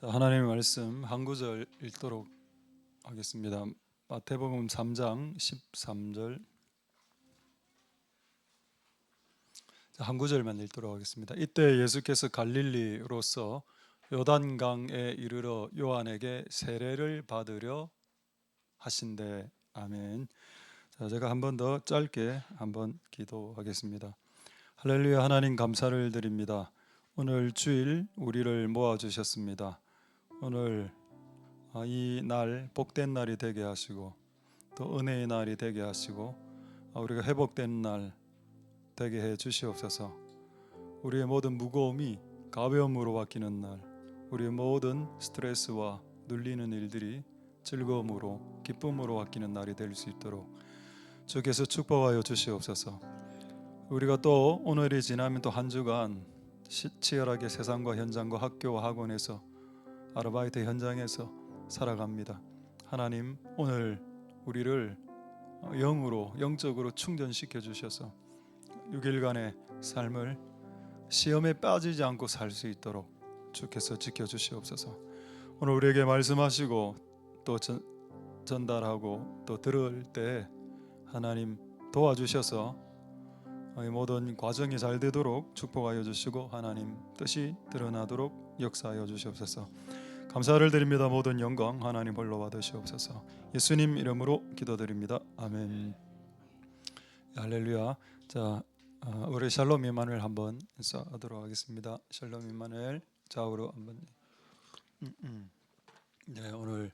자, 하나님의 말씀 한 구절 읽도록 하겠습니다. 마태복음 3장 13절. 한 구절만 읽도록 하겠습니다. 이때 예수께서 갈릴리로서 요단강에 이르러 요한에게 세례를 받으려 하신대. 아멘. 자, 제가 한 번 더 짧게 한번 기도하겠습니다. 할렐루야. 하나님 감사를 드립니다. 오늘 주일 우리를 모아 주셨습니다. 오늘 이 날 복된 날이 되게 하시고 또 은혜의 날이 되게 하시고 우리가 회복된 날 되게 해 주시옵소서. 우리의 모든 무거움이 가벼움으로 바뀌는 날, 우리의 모든 스트레스와 눌리는 일들이 즐거움으로 기쁨으로 바뀌는 날이 될 수 있도록 주께서 축복하여 주시옵소서. 우리가 또 오늘이 지나면 또 한 주간 치열하게 세상과 현장과 학교와 학원에서 아르바이트 현장에서 살아갑니다. 하나님, 오늘 우리를 영적으로 충전시켜 주셔서 6일간의 삶을 시험에 빠지지 않고 살 수 있도록 주께서 지켜주시옵소서. 오늘 우리에게 말씀하시고 또 전달하고 또 들을 때 하나님 도와주셔서 이 모든 과정이 잘 되도록 축복하여 주시고 하나님 뜻이 드러나도록 역사하여 주시옵소서. 감사를 드립니다. 모든 영광 하나님 홀로 받으시옵소서. 예수님 이름으로 기도드립니다. 아멘. 할렐루야. 자, 우리 샬롬 임마누엘 한번 인사하도록 하겠습니다. 샬롬 임마누엘 좌우로 한번. 네, 오늘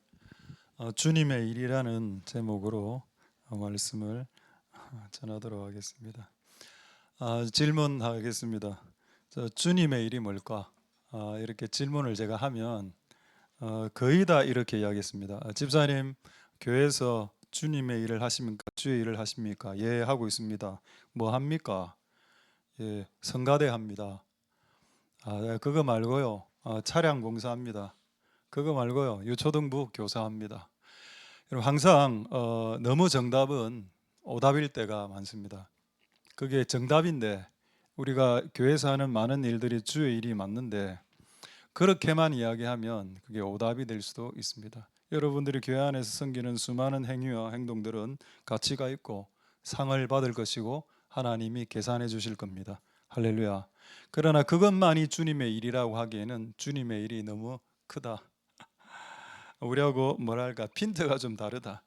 주님의 일이라는 제목으로 말씀을 전하도록 하겠습니다. 질문하겠습니다. 주님의 일이 뭘까? 이렇게 질문을 제가 하면 거의 다 이렇게 이야기했습니다. 집사님, 교회에서 주님의 일을 하십니까? 주의 일을 하십니까? 예, 하고 있습니다. 뭐 합니까? 예, 성가대 합니다. 그거 말고요. 차량 공사합니다. 그거 말고요. 유초등부 교사합니다. 여러분, 항상 너무 정답은 오답일 때가 많습니다. 그게 정답인데 우리가 교회에서 하는 많은 일들이 주의 일이 맞는데 그렇게만 이야기하면 그게 오답이 될 수도 있습니다. 여러분들이 교회 안에서 섬기는 수많은 행위와 행동들은 가치가 있고 상을 받을 것이고 하나님이 계산해 주실 겁니다. 할렐루야. 그러나 그것만이 주님의 일이라고 하기에는 주님의 일이 너무 크다. 우리하고 뭐랄까 핀트가 좀 다르다.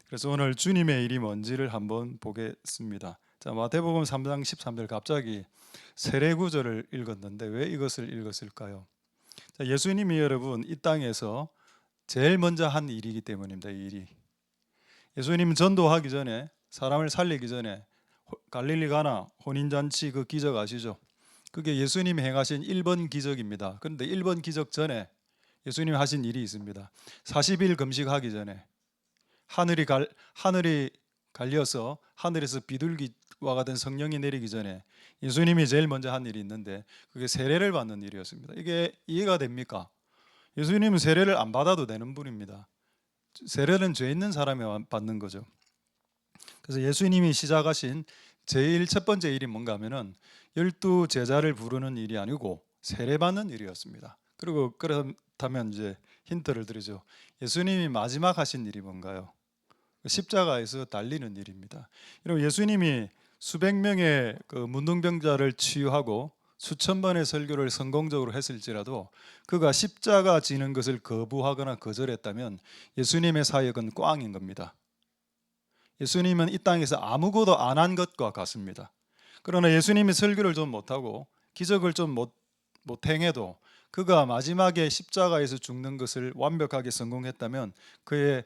그래서 오늘 주님의 일이 뭔지를 한번 보겠습니다. 자, 마태복음 3장 13절 갑자기 세례 구절을 읽었는데 왜 이것을 읽었을까요? 자, 예수님이 여러분 이 땅에서 제일 먼저 한 일이기 때문입니다. 이 일이. 예수님 전도하기 전에 사람을 살리기 전에 갈릴리 가나 혼인잔치 그 기적 아시죠? 그게 예수님이 행하신 1번 기적입니다. 그런데 1번 기적 전에 예수님이 하신 일이 있습니다. 40일 금식하기 전에 하늘이 갈려서 하늘에서 비둘기와 같은 성령이 내리기 전에 예수님이 제일 먼저 한 일이 있는데 그게 세례를 받는 일이었습니다. 이게 이해가 됩니까? 예수님은 세례를 안 받아도 되는 분입니다. 세례는 죄 있는 사람이 받는 거죠. 그래서 예수님이 시작하신 제일 첫 번째 일이 뭔가 하면은 12 제자를 부르는 일이 아니고 세례 받는 일이었습니다. 그리고 그렇다면 이제 힌트를 드리죠. 예수님이 마지막 하신 일이 뭔가요? 십자가에서 달리는 일입니다. 여러분, 예수님이 수백 명의 그 문둥병자를 치유하고 수천 번의 설교를 성공적으로 했을지라도 그가 십자가 지는 것을 거부하거나 거절했다면 예수님의 사역은 꽝인 겁니다. 예수님은 이 땅에서 아무것도 안 한 것과 같습니다. 그러나 예수님이 설교를 좀 못하고 기적을 좀 못 행해도 그가 마지막에 십자가에서 죽는 것을 완벽하게 성공했다면 그의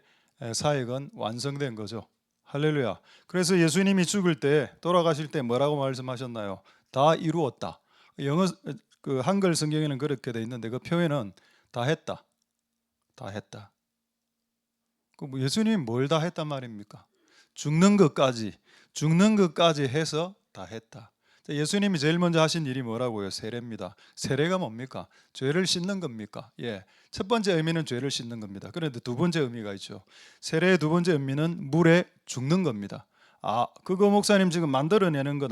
사역은 완성된 거죠. 할렐루야. 그래서 예수님이 죽을 때 돌아가실 때 뭐라고 말씀하셨나요? 다 이루었다. 영어 그 한글 성경에는 그렇게 돼 있는데 그 표현은 다 했다. 다 했다. 그 예수님이 뭘 다 했단 말입니까? 죽는 것까지 해서 다 했다. 예수님이 제일 먼저 하신 일이 뭐라고요? 세례입니다. 세례가 뭡니까? 죄를 씻는 겁니까? 예. 첫 번째 의미는 죄를 씻는 겁니다. 그런데 두 번째 의미가 있죠. 세례의 두 번째 의미는 물에 죽는 겁니다. 그거 목사님 지금 만들어내는 것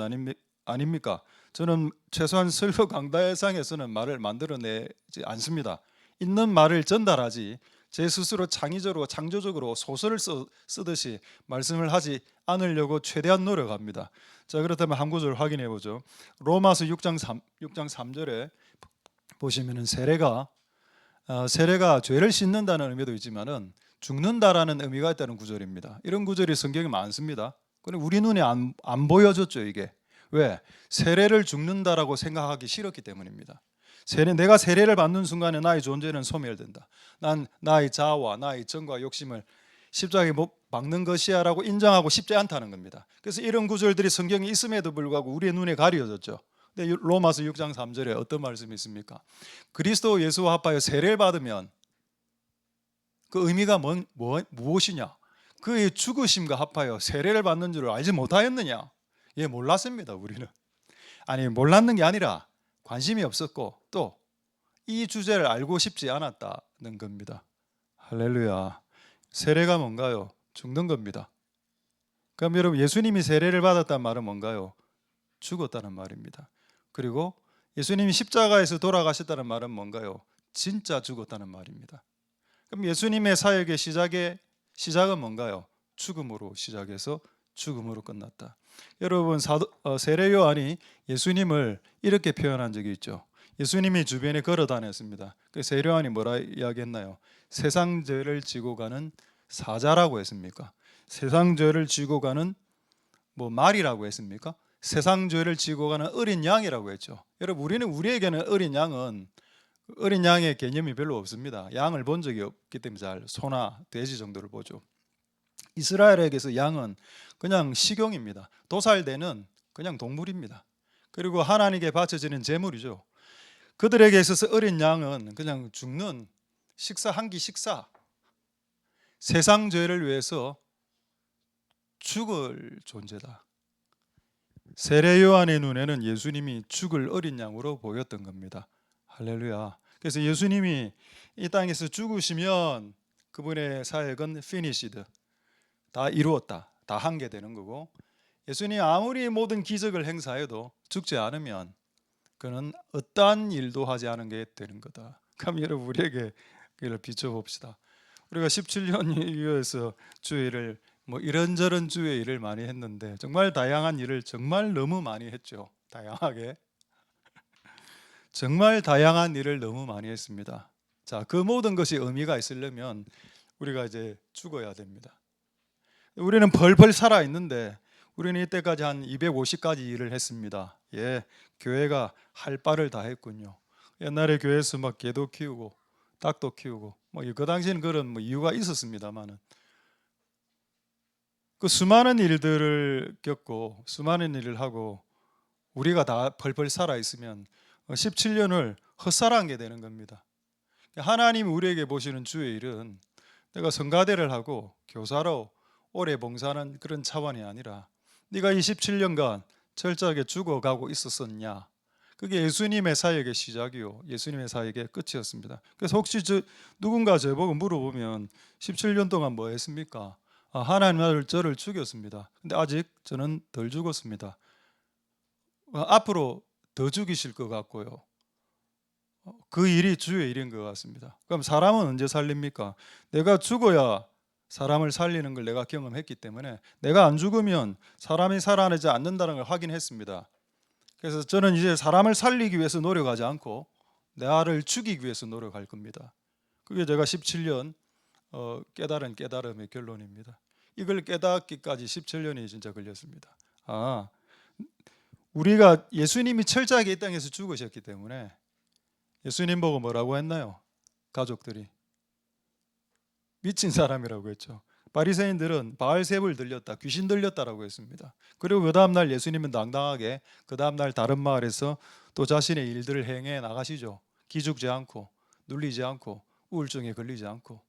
아닙니까? 저는 최소한 설교 강다상에서는 말을 만들어내지 않습니다. 있는 말을 전달하지 제 스스로 창의적으로 창조적으로 소설을 쓰듯이 말씀을 하지 않으려고 최대한 노력합니다. 자, 그렇다면 한 구절 확인해 보죠. 로마서 6장 3절에 보시면은 세례가 죄를 씻는다는 의미도 있지만은 죽는다라는 의미가 있다는 구절입니다. 이런 구절이 성경에 많습니다. 그런데 우리 눈에 안 보여졌죠, 이게. 왜? 세례를 죽는다라고 생각하기 싫었기 때문입니다. 내가 세례를 받는 순간에 나의 존재는 소멸된다. 난 나의 자아와 나의 정과 욕심을 십자가에 박는 것이야라고 인정하고 싶지 않다는 겁니다. 그래서 이런 구절들이 성경에 있음에도 불구하고 우리의 눈에 가려졌죠. 근데 로마서 6장 3절에 어떤 말씀이 있습니까? 그리스도 예수와 합하여 세례를 받으면 그 의미가 무엇이냐? 그의 죽으심과 합하여 세례를 받는 줄 알지 못하였느냐? 예, 몰랐습니다. 우리는. 아니, 몰랐는 게 아니라 관심이 없었고 또 이 주제를 알고 싶지 않았다는 겁니다. 할렐루야. 세례가 뭔가요? 죽는 겁니다. 그럼 여러분, 예수님이 세례를 받았다는 말은 뭔가요? 죽었다는 말입니다. 그리고 예수님이 십자가에서 돌아가셨다는 말은 뭔가요? 진짜 죽었다는 말입니다. 그럼 예수님의 사역의 시작은 뭔가요? 죽음으로 시작해서 죽음으로 끝났다. 여러분, 세례 요한이 예수님을 이렇게 표현한 적이 있죠. 예수님이 주변에 걸어 다녔습니다. 세례 요한이 뭐라 이야기했나요? 세상 죄를 지고 가는 사자라고 했습니까? 세상 죄를 지고 가는 말이라고 했습니까? 세상 죄를 지고 가는 어린 양이라고 했죠. 여러분, 우리에게는 어린 양의 개념이 별로 없습니다. 양을 본 적이 없기 때문에 소나 돼지 정도를 보죠. 이스라엘에게서 양은 그냥 식용입니다. 도살되는 그냥 동물입니다. 그리고 하나님께 바쳐지는 제물이죠. 그들에게 있어서 어린 양은 그냥 죽는 한 끼 식사, 세상 죄를 위해서 죽을 존재다. 세례 요한의 눈에는 예수님이 죽을 어린 양으로 보였던 겁니다. 할렐루야. 그래서 예수님이 이 땅에서 죽으시면 그분의 사역은 finished, 다 이루었다, 다 한 게 되는 거고, 예수님이 아무리 모든 기적을 행사해도 죽지 않으면 그는 어떠한 일도 하지 않은 게 되는 거다. 그럼 여러분, 우리에게 그걸 비춰봅시다. 우리가 17년 이후에서 주일을 이런저런 주의 일을 많이 했는데 정말 다양한 일을 정말 너무 많이 했죠. 다양하게. 정말 다양한 일을 너무 많이 했습니다. 자, 그 모든 것이 의미가 있으려면 우리가 이제 죽어야 됩니다. 우리는 벌벌 살아 있는데 우리는 이때까지 한 250가지 일을 했습니다. 예, 교회가 할 바를 다 했군요. 옛날에 교회에서 막 개도 키우고 닭도 키우고 그 당시에는 그런 이유가 있었습니다만은 그 수많은 일들을 겪고 수많은 일을 하고 우리가 다 벌벌 살아 있으면 17년을 헛살한 게 되는 겁니다. 하나님이 우리에게 보시는 주의 일은 내가 성가대를 하고 교사로 오래 봉사하는 그런 차원이 아니라 네가 이 17년간 철저하게 죽어가고 있었었냐. 그게 예수님의 사역의 시작이요, 예수님의 사역의 끝이었습니다. 그래서 혹시 누군가 저보고 물어보면 17년 동안 뭐 했습니까? 하나님은 저를 죽였습니다. 근데 아직 저는 덜 죽었습니다. 앞으로 더 죽이실 것 같고요. 그 일이 주의 일인 것 같습니다. 그럼 사람은 언제 살립니까? 내가 죽어야 사람을 살리는 걸 내가 경험했기 때문에 내가 안 죽으면 사람이 살아나지 않는다는 걸 확인했습니다. 그래서 저는 이제 사람을 살리기 위해서 노력하지 않고 나를 죽이기 위해서 노력할 겁니다. 그게 제가 17년 깨달은 깨달음의 결론입니다. 이걸 깨닫기까지 17년이 진짜 걸렸습니다. 우리가 예수님이 철저하게 이 땅에서 죽으셨기 때문에 예수님 보고 뭐라고 했나요? 가족들이 미친 사람이라고 했죠. 바리새인들은 바알세불 들렸다, 귀신 들렸다라고 했습니다. 그리고 그 다음날 예수님은 당당하게 그 다음날 다른 마을에서 또 자신의 일들을 행해 나가시죠. 기죽지 않고 눌리지 않고 우울증에 걸리지 않고.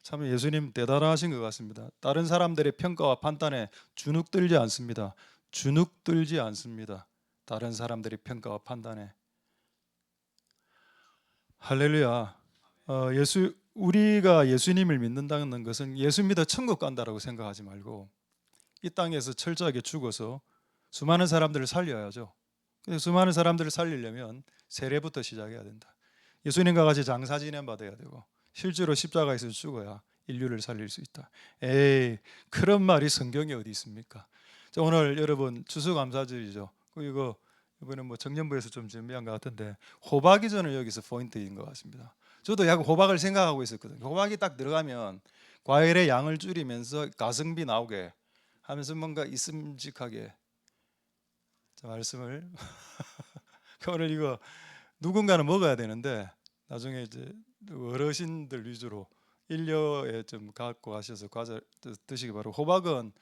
참 예수님 대단하신 것 같습니다. 다른 사람들의 평가와 판단에 주눅들지 않습니다. 주눅들지 않습니다. 다른 사람들의 평가와 판단에. 할렐루야. 우리가 예수님을 믿는다는 것은 예수 믿어 천국 간다라고 생각하지 말고 이 땅에서 철저하게 죽어서 수많은 사람들을 살려야죠. 수많은 사람들을 살리려면 세례부터 시작해야 된다. 예수님과 같이 장사 지낸 받아야 되고 실제로 십자가에서 죽어야 인류를 살릴 수 있다. 에이, 그런 말이 성경에 어디 있습니까? 자, 오늘 여러분 추수감사절이죠. 이거 이번에 뭐 청년부에서 좀 준비한 것 같은데 호박이 저는 여기서 포인트인 것 같습니다. 저도 약간 호박을 생각하고 있었거든요. 호박이 딱 들어가면 과일의 양을 줄이면서 가성비 나오게 하면서 뭔가 있음직하게 자, 말씀을 오늘 이거 누군가는 먹어야 되는데 나중에 이제 어르신들 위주로 일녀에 좀 갖고 가셔서 과자 드시기 바라고. 호박은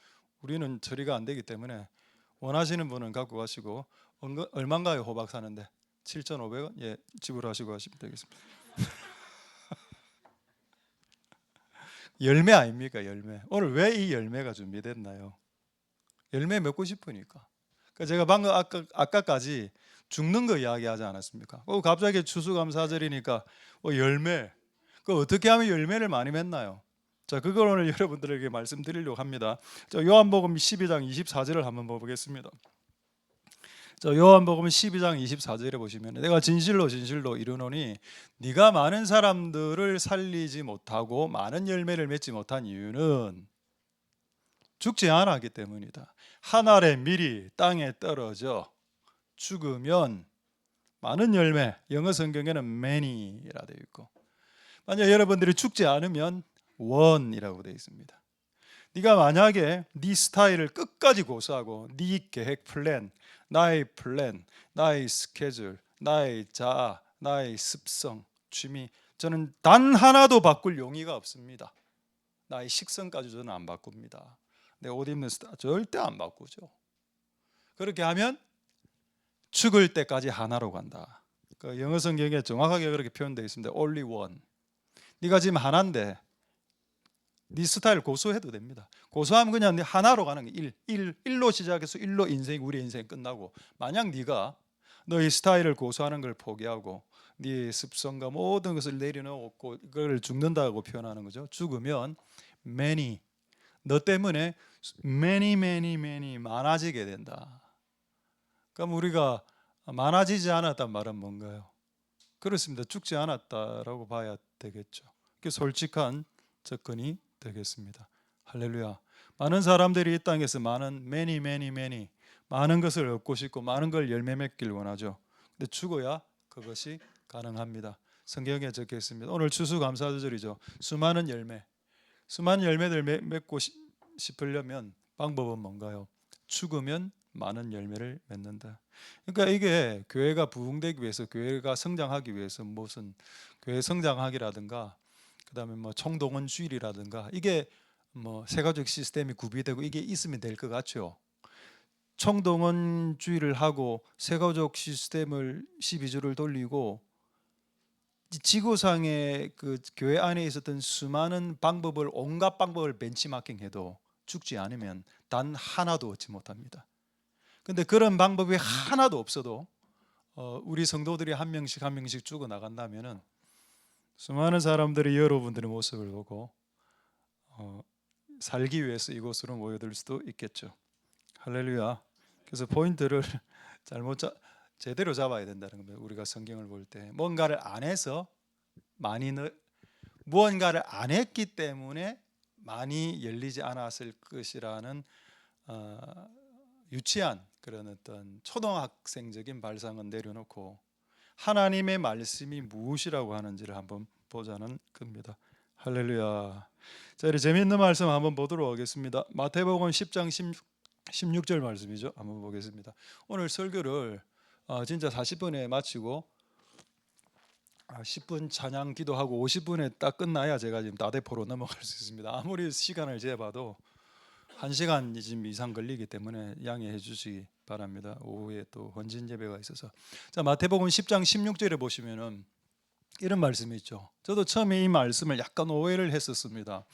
우리는 처리가 안 되기 때문에 원하시는 분은 갖고 가시고 얼마인가요? 호박 사는데 7,500원? 예, 지불하시고 가시면 되겠습니다. 열매 아닙니까? 열매. 오늘 왜 이 열매가 준비됐나요? 열매 맺고 싶으니까. 그러니까 제가 방금 아까까지 죽는 거 이야기하지 않았습니까? 갑자기 추수감사절이니까 열매. 그 어떻게 하면 열매를 많이 맺나요? 자, 그걸 오늘 여러분들에게 말씀드리려고 합니다. 자, 요한복음 12장 24절을 한번 보겠습니다. 자, 요한복음 12장 24절에 보시면 내가 진실로 진실로 이르노니 네가 많은 사람들을 살리지 못하고 많은 열매를 맺지 못한 이유는 죽지 않았기 때문이다. 한 알의 밀이 땅에 떨어져 죽으면 많은 열매, 영어 성경에는 many라 되어 있고 만약 여러분들이 죽지 않으면 one이라고 되어 있습니다. 네가 만약에 네 스타일을 끝까지 고수하고 네 계획 플랜, 나의 스케줄, 나의 자아, 나의 습성, 취미 저는 단 하나도 바꿀 용의가 없습니다. 나의 식성까지 저는 안 바꿉니다. 내 옷 입는 스타일 절대 안 바꾸죠. 그렇게 하면 죽을 때까지 하나로 간다. 그 영어 성경에 정확하게 그렇게 표현되어 있습니다. Only one. 네가 지금 하나인데 네 스타일 고수해도 됩니다. 고수하면 그냥 하나로 가는 게 1로 시작해서 1로 우리 인생 끝나고 만약 네가 너의 스타일을 고수하는 걸 포기하고 네 습성과 모든 것을 내려놓고 그걸 죽는다고 표현하는 거죠. 죽으면 many 너 때문에 many 많아지게 된다. 그럼 우리가 많아지지 않았단 말은 뭔가요? 그렇습니다. 죽지 않았다라고 봐야 되겠죠. 그게 솔직한 접근이 되겠습니다. 할렐루야. 많은 사람들이 이 땅에서 많은 many 많은 것을 얻고 싶고 많은 걸 열매 맺길 원하죠. 근데 죽어야 그것이 가능합니다. 성경에 적혀 있습니다. 오늘 추수감사절이죠. 수많은 열매들 맺고 싶으려면 방법은 뭔가요? 죽으면 많은 열매를 맺는다. 그러니까 이게 교회가 부흥되기 위해서, 교회가 성장하기 위해서 무슨 교회 성장학이라든가 그다음에 뭐 총동원 주일이라든가 이게 뭐 세가족 시스템이 구비되고 이게 있으면 될 것 같죠. 총동원 주일을 하고 세가족 시스템을 12주를 돌리고 지구상의 그 교회 안에 있었던 수많은 방법을 온갖 방법을 벤치마킹해도 죽지 않으면 단 하나도 얻지 못합니다. 근데 그런 방법이 하나도 없어도 우리 성도들이 한 명씩 죽어 나간다면은 수많은 사람들이 여러분들의 모습을 보고 살기 위해서 이곳으로 모여들 수도 있겠죠. 할렐루야. 그래서 포인트를 제대로 잡아야 된다는 겁니다. 우리가 성경을 볼 때 뭔가를 안 해서 무언가를 안 했기 때문에 많이 열리지 않았을 것이라는 유치한 그런 어떤 초등학생적인 발상은 내려놓고 하나님의 말씀이 무엇이라고 하는지를 한번 보자는 겁니다. 할렐루야. 자, 우리 재미있는 말씀 한번 보도록 하겠습니다. 마태복음 10장 16절 말씀이죠. 한번 보겠습니다. 오늘 설교를 진짜 40분에 마치고 10분 찬양 기도하고 50분에 딱 끝나야 제가 지금 다대포로 넘어갈 수 있습니다. 아무리 시간을 재봐도 1시간 이상 걸리기 때문에 양해해 주시기 바랍니다. 오후에 또 헌신 예배가 있어서. 자, 마태복음 10장 16절에 보시면은 이런 말씀이 있죠. 저도 처음에 이 말씀을 약간 오해를 했었습니다.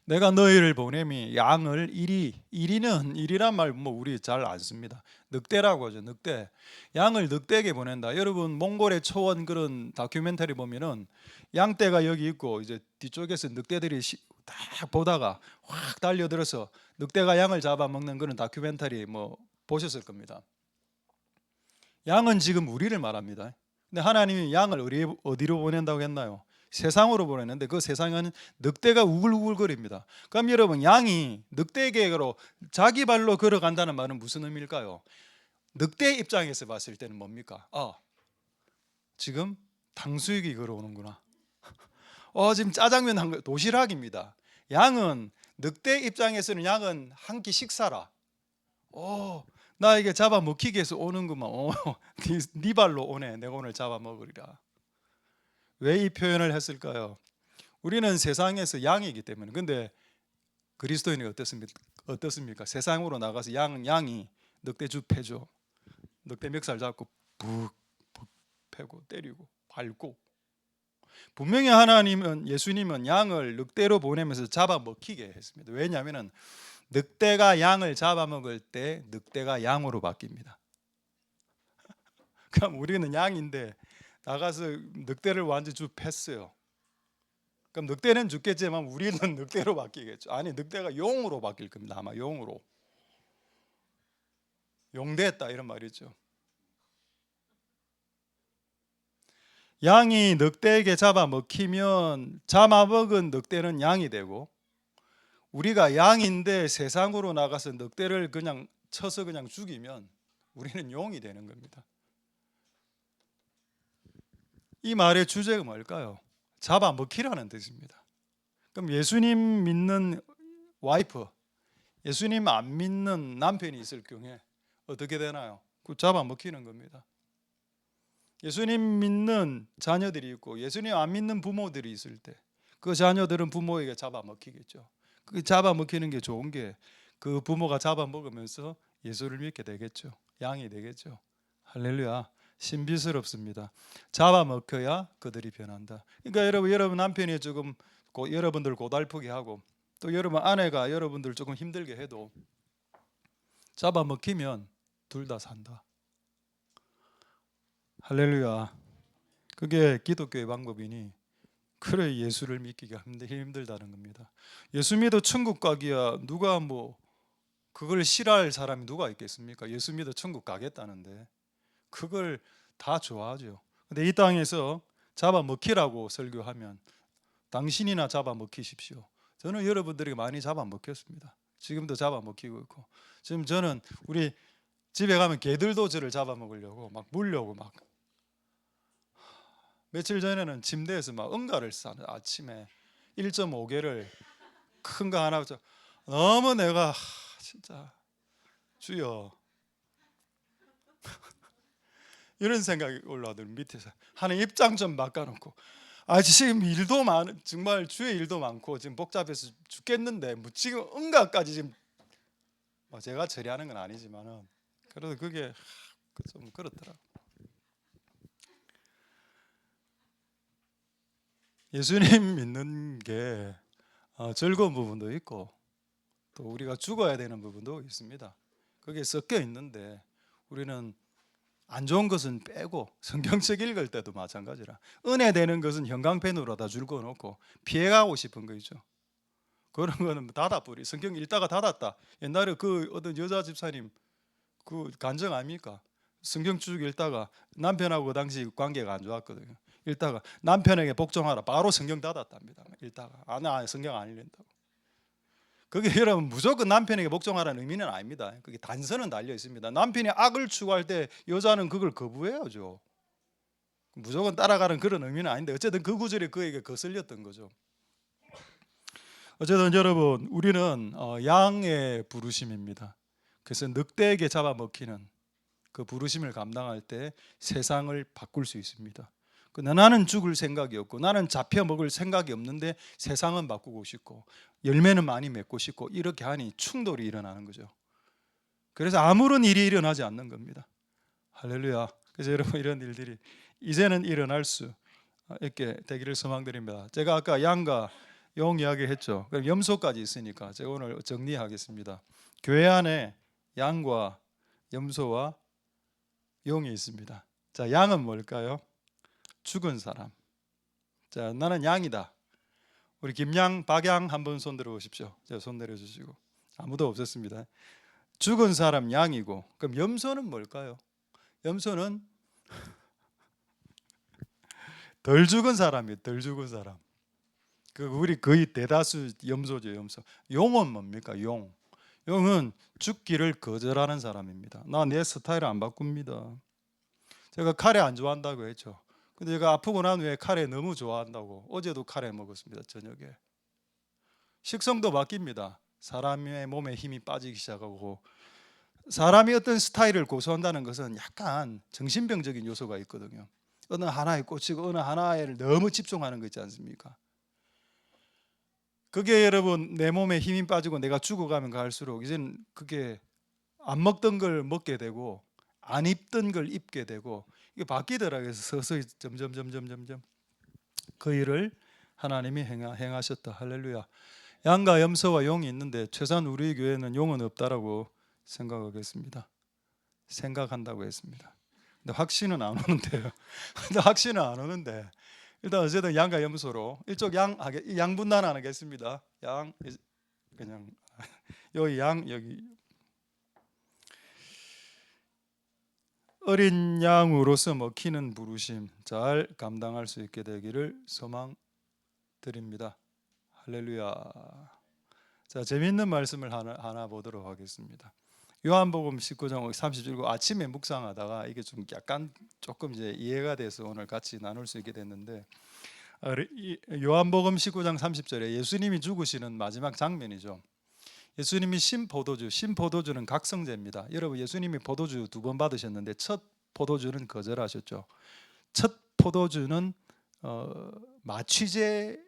내가 너희를 보내미 양을 일이란 말 뭐 우리 잘 안 씁니다. 늑대라고 하죠. 늑대. 양을 늑대에게 보낸다. 여러분 몽골의 초원 그런 다큐멘터리 보면은 양떼가 여기 있고 이제 뒤쪽에서 늑대들이 딱 보다가 확 달려들어서 늑대가 양을 잡아먹는 그런 다큐멘터리 뭐 보셨을 겁니다. 양은 지금 우리를 말합니다. 근데 하나님이 양을 어디로 보낸다고 했나요? 세상으로 보냈는데 그 세상은 늑대가 우글우글거립니다. 그럼 여러분, 양이 늑대에게로 자기 발로 걸어간다는 말은 무슨 의미일까요? 늑대 입장에서 봤을 때는 뭡니까? 지금 탕수육이 걸어오는구나. 지금 짜장면 한 거, 도시락입니다. 양은, 늑대 입장에서는 양은 한 끼 식사라. 나에게 잡아먹히기 위해서 오는구만. 네 발로 오네. 내가 오늘 잡아먹으리라. 왜 이 표현을 했을까요? 우리는 세상에서 양이기 때문에. 근데 그리스도인이 어떻습니까? 세상으로 나가서 양이 늑대 주 패죠. 늑대 멱살 잡고 푹 패고 때리고 밟고. 분명히 예수님은 양을 늑대로 보내면서 잡아먹히게 했습니다. 왜냐하면 늑대가 양을 잡아먹을 때 늑대가 양으로 바뀝니다. 그럼 우리는 양인데 나가서 늑대를 완전 주 팼어요. 그럼 늑대는 죽겠지만 우리는 늑대로 바뀌겠죠. 아니, 늑대가 용으로 바뀔 겁니다. 아마 용으로. 용됐다 이런 말이죠. 양이 늑대에게 잡아먹히면 잡아먹은 늑대는 양이 되고, 우리가 양인데 세상으로 나가서 늑대를 그냥 쳐서 그냥 죽이면 우리는 용이 되는 겁니다. 이 말의 주제가 뭘까요? 잡아먹히라는 뜻입니다. 그럼 예수님 믿는 와이프, 예수님 안 믿는 남편이 있을 경우에 어떻게 되나요? 그 잡아먹히는 겁니다. 예수님 믿는 자녀들이 있고 예수님 안 믿는 부모들이 있을 때 그 자녀들은 부모에게 잡아먹히겠죠. 그 잡아먹히는 게 좋은 게 그 부모가 잡아먹으면서 예수를 믿게 되겠죠. 양이 되겠죠. 할렐루야. 신비스럽습니다. 잡아먹혀야 그들이 변한다. 그러니까 여러분 남편이 조금 여러분들 고달프게 하고 또 여러분 아내가 여러분들 조금 힘들게 해도 잡아먹히면 둘 다 산다. 할렐루야. 그게 기독교의 방법이니 그래 예수를 믿기가 힘들다는 겁니다. 예수 믿어 천국 가기야 누가 그걸 싫어할 사람이 누가 있겠습니까? 예수 믿어 천국 가겠다는데 그걸 다 좋아하죠. 근데 이 땅에서 잡아먹히라고 설교하면 당신이나 잡아먹히십시오. 저는 여러분들에게 많이 잡아먹혔습니다. 지금도 잡아먹히고 있고 지금 저는 우리 집에 가면 개들도 저를 잡아먹으려고 막 물려고 막. 며칠 전에는 침대에서 막 응가를 싸는 아침에 1.5개를 큰 거 하나 너무 내가 진짜 주여 이런 생각이 올라오더니 밑에서 하는 입장 좀 바꿔놓고 지금 일도 정말 주의 일도 많고 지금 복잡해서 죽겠는데 지금 응가까지 지금 제가 처리하는 건 아니지만은 그래도 그게 좀 그렇더라고. 예수님 믿는 게 즐거운 부분도 있고 또 우리가 죽어야 되는 부분도 있습니다. 그게 섞여 있는데 우리는 안 좋은 것은 빼고 성경책 읽을 때도 마찬가지라 은혜 되는 것은 형광펜으로 다 줄거놓고 피해가고 싶은 거죠. 그런 거는 닫아버리. 성경 읽다가 닫았다. 옛날에 그 어떤 여자 집사님 그 간증 아닙니까? 성경 쭉 읽다가 남편하고 그 당시 관계가 안 좋았거든요. 읽다가 남편에게 복종하라 바로 성경 닫았답니다. 읽다가 나 성경 안 읽는다고. 그게 여러분 무조건 남편에게 복종하라는 의미는 아닙니다. 그게 단서는 달려 있습니다. 남편이 악을 추구할 때 여자는 그걸 거부해야죠. 무조건 따라가는 그런 의미는 아닌데 어쨌든 그 구절이 그에게 거슬렸던 거죠. 어쨌든 여러분 우리는 양의 부르심입니다. 그래서 늑대에게 잡아먹히는 그 부르심을 감당할 때 세상을 바꿀 수 있습니다. 나는 죽을 생각이 없고 나는 잡혀 먹을 생각이 없는데 세상은 바꾸고 싶고 열매는 많이 맺고 싶고 이렇게 하니 충돌이 일어나는 거죠. 그래서 아무런 일이 일어나지 않는 겁니다. 할렐루야. 그래서 여러분 이런 일들이 이제는 일어날 수 있게 되기를 소망드립니다. 제가 아까 양과 용 이야기 했죠. 그럼 염소까지 있으니까 제가 오늘 정리하겠습니다. 교회 안에 양과 염소와 용이 있습니다. 자, 양은 뭘까요? 죽은 사람. 자, 나는 양이다. 우리 김양, 박양 한번 손 들어 보십시오. 제가 손 내려 주시고. 아무도 없었습니다. 죽은 사람 양이고, 그럼 염소는 뭘까요? 염소는 덜 죽은 사람이 덜 죽은 사람. 그 우리 거의 대다수 염소죠, 염소. 용은 뭡니까? 용은 죽기를 거절하는 사람입니다. 나 내 스타일 안 바꿉니다. 제가 카레 안 좋아한다고 했죠. 근데 제가 아프고 난 후에 카레 너무 좋아한다고 어제도 카레 먹었습니다, 저녁에. 식성도 바뀝니다. 사람의 몸에 힘이 빠지기 시작하고, 사람이 어떤 스타일을 고수한다는 것은 약간 정신병적인 요소가 있거든요. 어느 하나에 꽂히고 어느 하나에 너무 집중하는 거 있지 않습니까? 그게 여러분 내 몸에 힘이 빠지고 내가 죽어가면 갈수록 이제는 그게 안 먹던 걸 먹게 되고 안 입던 걸 입게 되고 이게 바뀌더라고요. 서서히 점점 그 일을 하나님이 행하셨다. 할렐루야. 양과 염소와 용이 있는데 최소한 우리 교회는 용은 없다라고 생각하겠습니다. 생각한다고 했습니다. 근데 확신은 안 오는데요. 근데 확신은 안 오는데 일단 어쨌든 양과 염소로 이쪽 양 분단 안 하겠습니다. 양 그냥 여기 양 여기 어린 양으로서 먹히는 부르심 잘 감당할 수 있게 되기를 소망드립니다. 할렐루야. 자, 재미있는 말씀을 하나 보도록 하겠습니다. 요한복음 19장 37절 아침에 묵상하다가 이게 좀 약간 조금 이제 이해가 돼서 오늘 같이 나눌 수 있게 됐는데, 요한복음 19장 30절에 예수님이 죽으시는 마지막 장면이죠. 예수님이 신포도주는 각성제입니다. 여러분 예수님이 포도주 2번 받으셨는데 첫 포도주는 거절하셨죠. 첫 포도주는 마취제였습니다.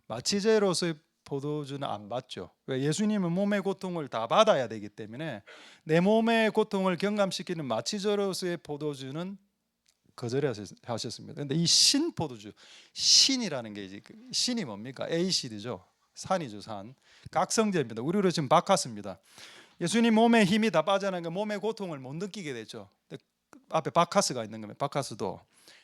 마취제로서의 포도주는 안 받죠. 왜? 예수님은 몸의 고통을 다 받아야 되기 때문에 내 몸의 고통을 경감시키는 마취제로서의 포도주는 거절하셨습니다. 그런데 이 신포도주, 신이라는 게 이제 신이 뭡니까? 에이시드죠. 산이죠, 산. 각성제입니다. 우리로 지금 바카스입니다. 예수님 몸에 힘이 다 빠져나가 몸의 고통을 못 느끼게 됐죠. 앞에 바카스가 있는 겁니다.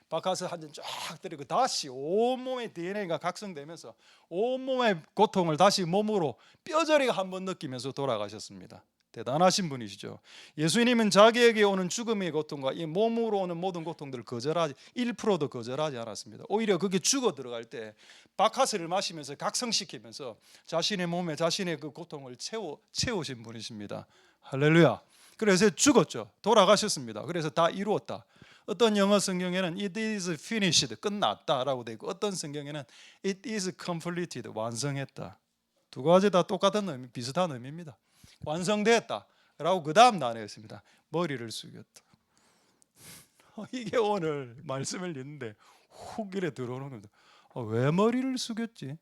바카스 한 잔 쫙 때리고 다시 온몸의 DNA가 각성되면서 온몸의 고통을 다시 몸으로 뼈저리가 한번 느끼면서 돌아가셨습니다. 대단하신 분이시죠. 예수님은 자기에게 오는 죽음의 고통과 이 몸으로 오는 모든 고통들을 거절하지 1%도 거절하지 않았습니다. 오히려 그게 죽어 들어갈 때 바카스를 마시면서 각성시키면서 자신의 몸에 자신의 그 고통을 채우신 분이십니다. 할렐루야. 그래서 죽었죠. 돌아가셨습니다. 그래서 다 이루었다. 어떤 영어 성경에는 it is finished, 끝났다라고 되어 있고 어떤 성경에는 it is completed, 완성했다. 두 가지 다 똑같은 의미, 비슷한 의미입니다. 완성됐다라고 그 다음 단어가 있습니다. 머리를 숙였다. 이게 오늘 말씀을 읽는데 훅 이래 들어오는 겁니다. 왜 머리를 숙였지?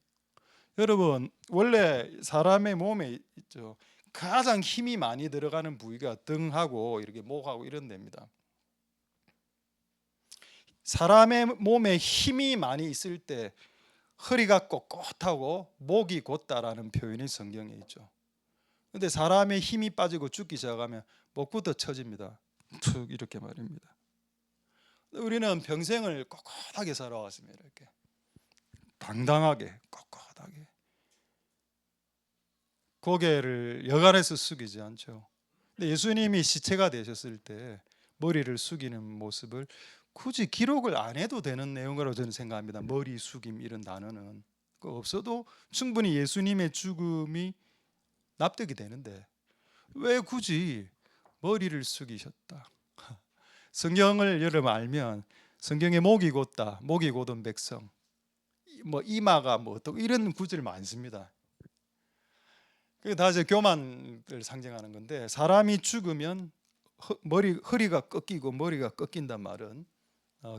여러분 원래 사람의 몸에 있죠. 가장 힘이 많이 들어가는 부위가 등하고 이렇게 목하고 이런 데입니다. 사람의 몸에 힘이 많이 있을 때 허리가 꼿꼿하고 목이 곧다라는 표현이 성경에 있죠. 근데 사람의 힘이 빠지고 죽기 시작하면 목부터 처집니다. 툭 이렇게 말입니다. 우리는 평생을 꼿꼿하게 살아왔습니다. 이렇게 당당하게 꼿꼿하게 고개를 여간해서 숙이지 않죠. 근데 예수님이 시체가 되셨을 때 머리를 숙이는 모습을 굳이 기록을 안 해도 되는 내용이라고 저는 생각합니다. 머리 숙임 이런 단어는 없어도 충분히 예수님의 죽음이 납득이 되는데 왜 굳이 머리를 숙이셨다? 성경을 여러분 알면 성경에 목이 곧다, 목이 곧은 백성, 뭐 이마가 뭐 또 이런 구절 많습니다. 그게 다 이제 교만을 상징하는 건데 사람이 죽으면 허리가 꺾이고 머리가 꺾인단 말은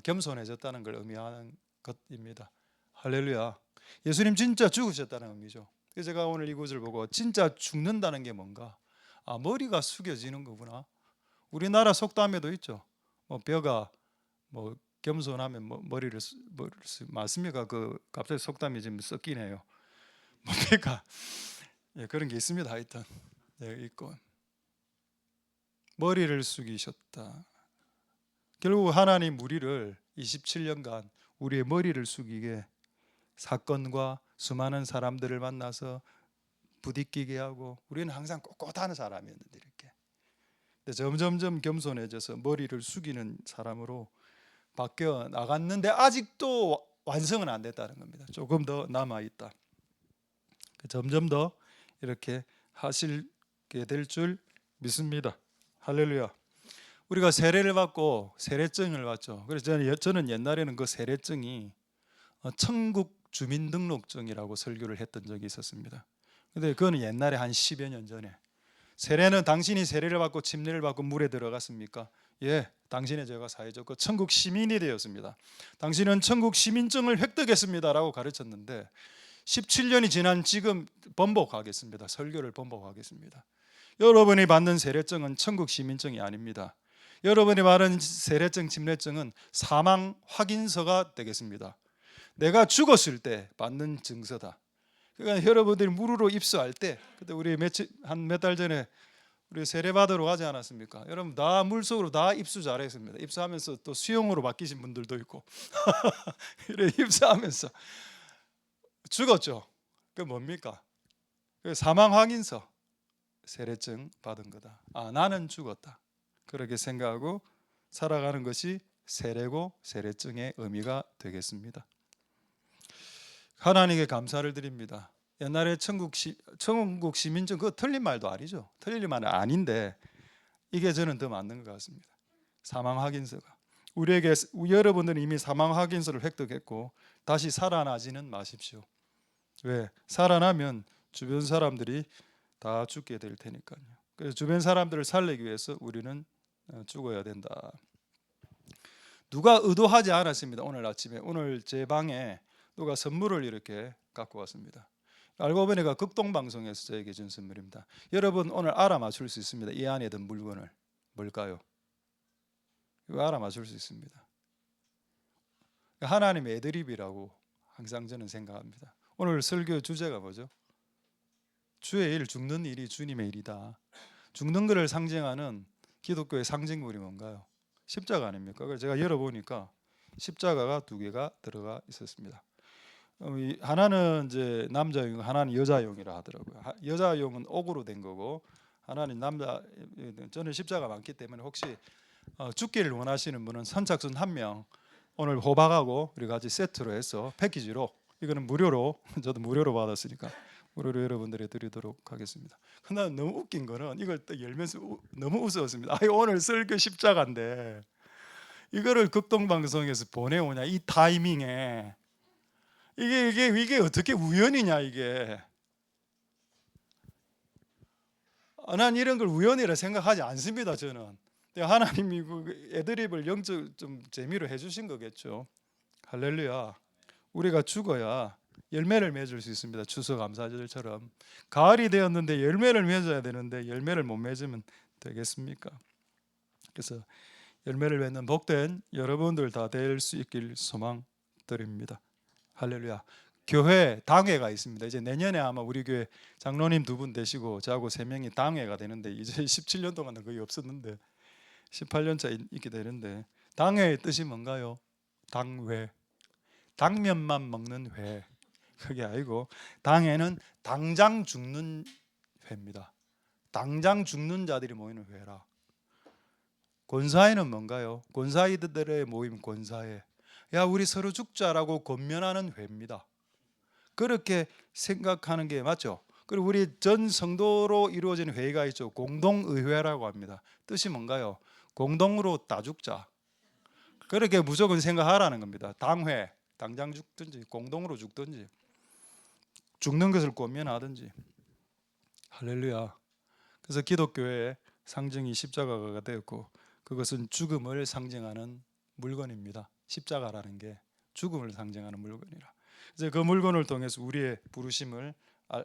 겸손해졌다는 걸 의미하는 것입니다. 할렐루야. 예수님 진짜 죽으셨다는 의미죠. 그래서 제가 오늘 이 구절 보고 진짜 죽는다는 게 뭔가, 머리가 숙여지는 거구나. 우리나라 속담에도 있죠. 뼈가 겸손하면 머리를 맞습니까? 그 갑자기 속담이 지금 섞이네요. 뼈가 그런 게 있습니다. 하여튼 있고 머리를 숙이셨다. 결국 하나님 우리를 27년간 우리의 머리를 숙이게 사건과 수많은 사람들을 만나서 부딪히게 하고 우리는 항상 꼿꼿한 사람이었는데 이렇게 근데 점점점 겸손해져서 머리를 숙이는 사람으로 바뀌어 나갔는데 아직도 완성은 안 됐다는 겁니다. 조금 더 남아 있다. 점점 더 이렇게 하시게 될 줄 믿습니다. 할렐루야. 우리가 세례를 받고 세례증을 받죠. 그래서 저는 옛날에는 그 세례증이 천국 주민등록증이라고 설교를 했던 적이 있었습니다. 근데 그거는 옛날에 한 10여 년 전에. 세례는 당신이 세례를 받고 침례를 받고 물에 들어갔습니까? 예, 당신의 죄가 사해졌고 천국 시민이 되었습니다. 당신은 천국 시민증을 획득했습니다라고 가르쳤는데 17년이 지난 지금 번복하겠습니다. 설교를 번복하겠습니다. 여러분이 받는 세례증은 천국 시민증이 아닙니다. 여러분이 받은 세례증, 침례증은 사망 확인서가 되겠습니다. 내가 죽었을 때 받는 증서다. 그러니까 여러분들이 물으로 입수할 때, 그때 우리 몇 달 전에 우리 세례 받으러 가지 않았습니까? 여러분 다 물속으로 다 입수 잘했습니다. 입수하면서 또 수용으로 바뀌신 분들도 있고 이래 입수하면서 죽었죠. 그 뭡니까? 그 사망 확인서, 세례증 받은 거다. 아, 나는 죽었다. 그렇게 생각하고 살아가는 것이 세례고 세례증의 의미가 되겠습니다. 하나님께 감사를 드립니다. 옛날에 천국 시민증 그거 틀린 말도 아니죠. 틀린 말은 아닌데 이게 저는 더 맞는 것 같습니다. 사망 확인서가 우리에게 여러분들은 이미 사망 확인서를 획득했고 다시 살아나지는 마십시오. 왜? 살아나면 주변 사람들이 다 죽게 될 테니까요. 그래서 주변 사람들을 살리기 위해서 우리는 죽어야 된다. 누가 의도하지 않았습니다. 오늘 아침에 오늘 제 방에 누가 선물을 이렇게 갖고 왔습니다. 알고 보니까 극동방송에서 저에게 준 선물입니다. 여러분 오늘 알아맞힐 수 있습니다. 이 안에 든 물건을 뭘까요? 이거 알아맞힐 수 있습니다. 하나님의 애드립이라고 항상 저는 생각합니다. 오늘 설교 주제가 뭐죠? 주의 일, 죽는 일이 주님의 일이다. 죽는 것을 상징하는 기독교의 상징물이 뭔가요? 십자가 아닙니까? 그래서 제가 열어보니까 십자가가 2개가 들어가 있었습니다. 하나는 이제 남자용, 하나는 여자용이라 하더라고요. 여자용은 옥으로 된 거고 하나는 남자. 저는 십자가 많기 때문에 혹시 죽기를 원하시는 분은 선착순 1명 오늘 호박하고 우리 같이 세트로 해서 패키지로 이거는 무료로 저도 무료로 받았으니까 무료로 여러분들에 드리도록 하겠습니다. 근데 너무 웃긴 거는 이걸 또 열면서 너무 웃었습니다. 오늘 설교 십자가인데 이거를 극동방송에서 보내오냐 이 타이밍에 이게 어떻게 우연이냐 이게. 난 이런 걸 우연이라 생각하지 않습니다. 저는 하나님이 애드립을 영적 좀 재미로 해주신 거겠죠. 할렐루야. 우리가 죽어야 열매를 맺을 수 있습니다. 추수감사절처럼 가을이 되었는데 열매를 맺어야 되는데 열매를 못 맺으면 되겠습니까? 그래서 열매를 맺는 복된 여러분들 다 될 수 있길 소망드립니다. 할렐루야. 교회 당회가 있습니다. 이제 내년에 아마 우리 교회 장로님 2분 되시고 저하고 3명이 당회가 되는데 이제 17년 동안은 거의 없었는데 18년차 있게 되는데 당회의 뜻이 뭔가요? 당회. 당면만 먹는 회. 그게 아니고 당회는 당장 죽는 회입니다. 당장 죽는 자들이 모이는 회라. 권사회는 뭔가요? 권사이들의 모임 권사회. 야 우리 서로 죽자라고 권면하는 회입니다. 그렇게 생각하는 게 맞죠? 그리고 우리 전 성도로 이루어진 회의가 있죠. 공동의회라고 합니다. 뜻이 뭔가요? 공동으로 다 죽자. 그렇게 무조건 생각하라는 겁니다. 당회, 당장 죽든지 공동으로 죽든지 죽는 것을 권면하든지. 할렐루야. 그래서 기독교의 상징이 십자가가 되었고 그것은 죽음을 상징하는 물건입니다. 십자가라는 게 죽음을 상징하는 물건이라. 이제 그 물건을 통해서 우리의 부르심을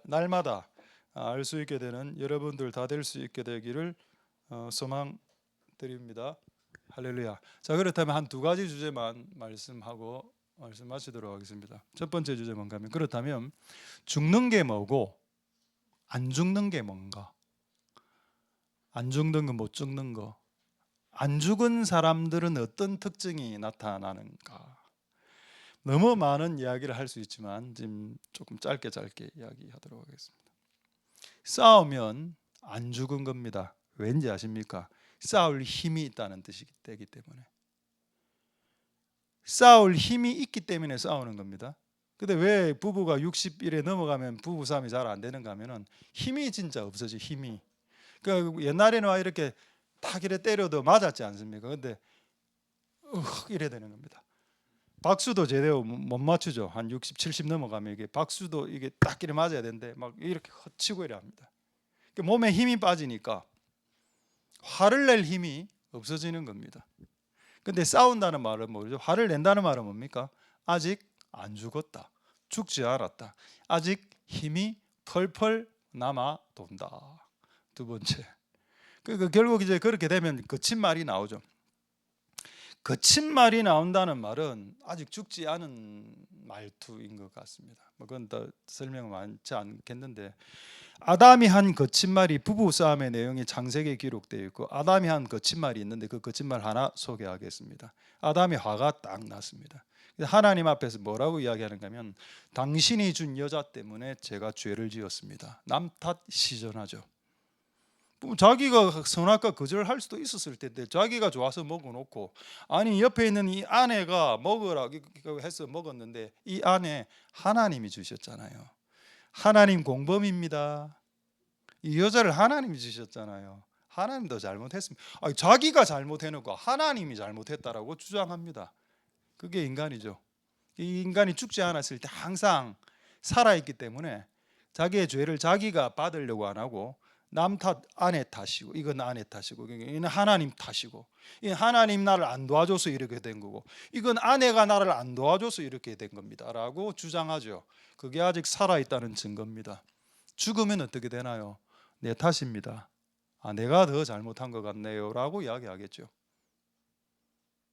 날마다 알 수 있게 되는 여러분들 다 될 수 있게 되기를 소망드립니다. 할렐루야. 자, 그렇다면 한 2가지 주제만 말씀하고 말씀 마치도록 하겠습니다. 첫 번째 주제 뭔가 하면 그렇다면 죽는 게 뭐고 안 죽는 게 뭔가? 안 죽는 거, 못 죽는 거. 안 죽은 사람들은 어떤 특징이 나타나는가? 너무 많은 이야기를 할 수 있지만 지금 조금 짧게 이야기하도록 하겠습니다. 싸우면 안 죽은 겁니다. 왠지 아십니까? 싸울 힘이 있다는 뜻이기 때문에. 싸울 힘이 있기 때문에 싸우는 겁니다. 근데 왜 부부가 60일에 넘어가면 부부싸움이 잘 안 되는가 하면은 힘이 진짜 없어지, 힘이. 그러니까 옛날에는 와 이렇게 탁 이래 때려도 맞았지 않습니까? 근데 이래 되는 겁니다. 박수도 제대로 못 맞추죠. 한 60, 70 넘어가면 이게 박수도 이게 딱 이래 맞아야 되는데 막 이렇게 헛치고 이래 합니다. 몸에 힘이 빠지니까 화를 낼 힘이 없어지는 겁니다. 근데 싸운다는 말은 뭐죠? 화를 낸다는 말은 뭡니까? 아직 안 죽었다. 죽지 않았다. 아직 힘이 펄펄 남아 돈다. 두 번째. 결국 이제 그렇게 되면 거친 말이 나오죠. 거친 말이 나온다는 말은 아직 죽지 않은 말투인 것 같습니다. 그건 더 설명 많지 않겠는데, 아담이 한 거친 말이 부부 싸움의 내용이 창세기에 기록되어 있고, 아담이 한 거친 말이 있는데 그 거친 말 하나 소개하겠습니다. 아담이 화가 딱 났습니다. 하나님 앞에서 뭐라고 이야기하는가 하면, 당신이 준 여자 때문에 제가 죄를 지었습니다. 남 탓 시전하죠. 자기가 선악과 거절할 수도 있었을 텐데 자기가 좋아서 먹어놓고, 아니 옆에 있는 이 아내가 먹으라 해서 먹었는데 이 아내 하나님이 주셨잖아요. 하나님 공범입니다. 이 여자를 하나님이 주셨잖아요. 하나님도 잘못했습니다. 아니, 자기가 잘못해놓고 하나님이 잘못했다라고 주장합니다. 그게 인간이죠. 이 인간이 죽지 않았을 때 항상 살아있기 때문에 자기의 죄를 자기가 받으려고 안 하고 남 탓, 아내 탓이고, 이건 아내 탓이고, 이건 하나님 탓이고, 이 하나님 나를 안 도와줘서 이렇게 된 거고, 이건 아내가 나를 안 도와줘서 이렇게 된 겁니다라고 주장하죠. 그게 아직 살아있다는 증거입니다. 죽으면 어떻게 되나요? 내 탓입니다. 내가 더 잘못한 것 같네요라고 이야기하겠죠.